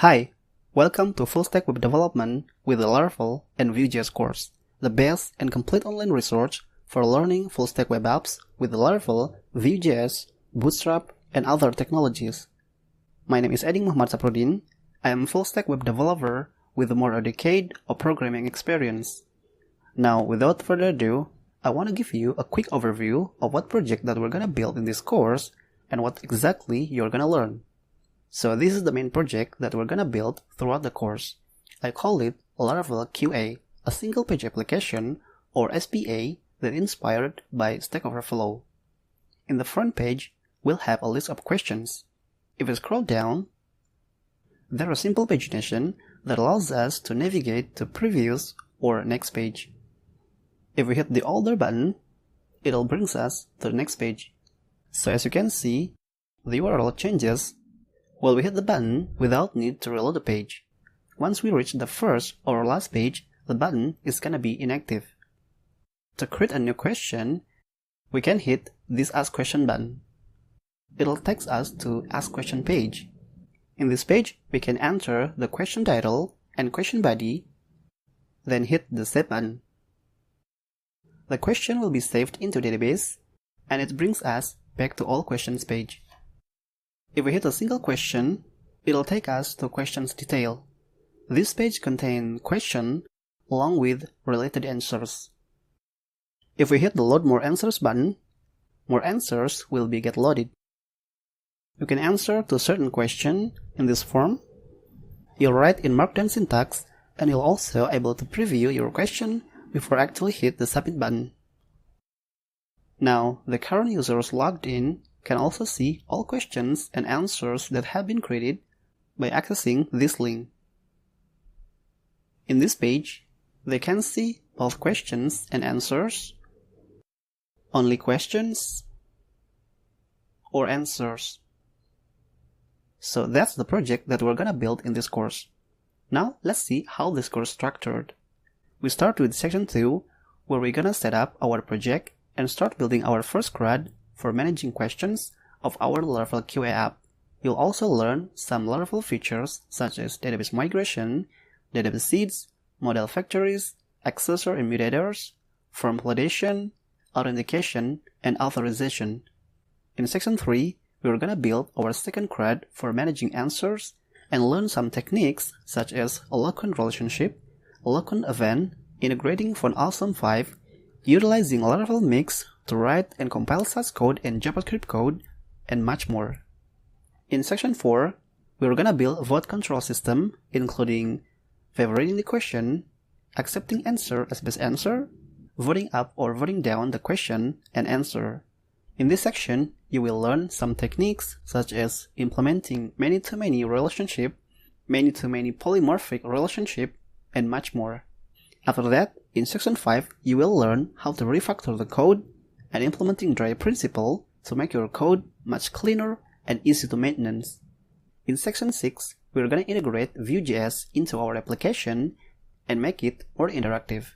Hi, welcome to Full Stack Web Development with the Laravel and Vue.js course, the best and complete online resource for learning full stack web apps with Laravel, Vue.js, Bootstrap, and other technologies. My name is Eding Muhamad Saprudin. I am a full stack web developer with more than a decade of programming experience. Now, without further ado, I want to give you a quick overview of what project that we're gonna build in this course and what exactly you're gonna learn. So this is the main project that we're gonna build throughout the course. I call it Laravel QA, a single page application or SPA that inspired by Stack Overflow. In the front page, we'll have a list of questions. If we scroll down, there are simple pagination that allows us to navigate to previous or next page. If we hit the older button, it'll bring us to the next page. So as you can see, the URL changes while we hit the button without need to reload the page. Once we reach the first or last page, the button is gonna be inactive. To create a new question, we can hit this Ask Question button. It'll take us to Ask Question page. In this page, we can enter the question title and question body, then hit the Save button. The question will be saved into database, and it brings us back to All Questions page. If we hit a single question, it'll take us to questions detail. This page contains question along with related answers. If we hit the Load More Answers button, more answers will be get loaded. You can answer to a certain question in this form. You'll write in Markdown syntax, and you'll also able to preview your question before actually hit the Submit button. Now, the current users logged in can also see all questions and answers that have been created by accessing this link. In this page, they can see both questions and answers, only questions, or answers. So that's the project that we're gonna build in this course. Now let's see how this course is structured. We start with section 2, where we're gonna set up our project and start building our first CRUD for managing questions of our Laravel QA app. You'll also learn some Laravel features such as database migration, database seeds, model factories, accessor immutators, form validation, authentication, and authorization. In section 3, we're gonna build our second CRUD for managing answers and learn some techniques such as a lock-on relationship, a lock-on event, integrating from Awesome 5, utilizing Laravel Mix to write and compile SAS code and JavaScript code, and much more. In section 4, we're gonna build a vote control system, including favoriting the question, accepting answer as best answer, voting up or voting down the question and answer. In this section, you will learn some techniques such as implementing many-to-many relationship, many-to-many polymorphic relationship, and much more. After that, in section 5, you will learn how to refactor the code and implementing dry principle to make your code much cleaner and easy to maintenance. In section 6, we're gonna integrate Vue.js into our application and make it more interactive.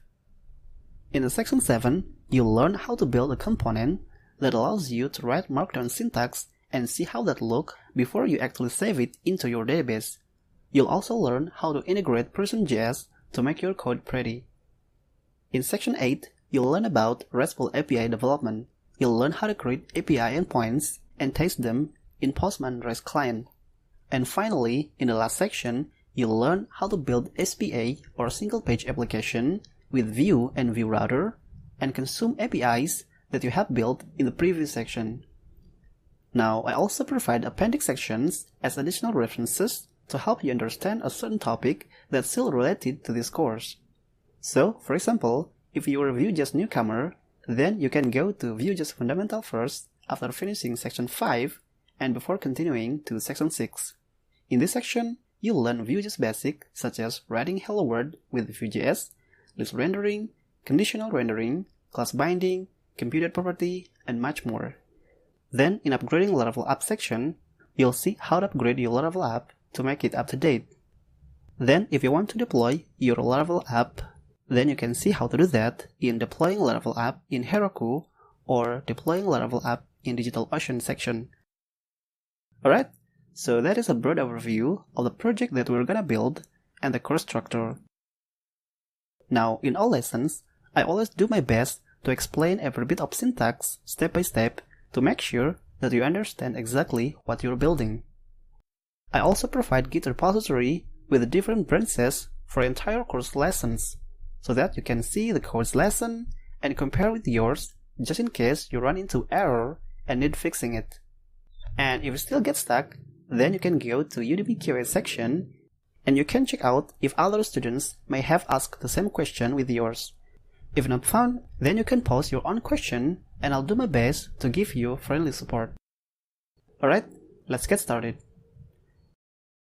In section 7, you'll learn how to build a component that allows you to write Markdown syntax and see how that looks before you actually save it into your database. You'll also learn how to integrate Person.js to make your code pretty. In section 8, you'll learn about RESTful API development. You'll learn how to create API endpoints and test them in Postman REST client. And finally, in the last section, you'll learn how to build SPA or single page application with Vue and Vue Router and consume APIs that you have built in the previous section. Now, I also provide appendix sections as additional references to help you understand a certain topic that's still related to this course. So, for example, if you are a Vue.js newcomer, then you can go to Vue.js Fundamental first after finishing section 5 and before continuing to section 6. In this section, you'll learn Vue.js basic such as writing Hello World with Vue.js, list rendering, conditional rendering, class binding, computed property, and much more. Then, in upgrading Laravel app section, you'll see how to upgrade your Laravel app to make it up to date. Then, if you want to deploy your Laravel app, then you can see how to do that in deploying Laravel app in Heroku or deploying Laravel app in DigitalOcean section. Alright, So that is a broad overview of the project that we're gonna build and the course structure. Now, in all lessons, I always do my best to explain every bit of syntax step by step to make sure that you understand exactly what you're building. I also provide Git repository with different branches for entire course lessons, so that you can see the code's lesson and compare with yours just in case you run into error and need fixing it. And if you still get stuck, then you can go to Udemy Q&A section and you can check out if other students may have asked the same question with yours. If not found, then you can post your own question and I'll do my best to give you friendly support. Alright, let's get started.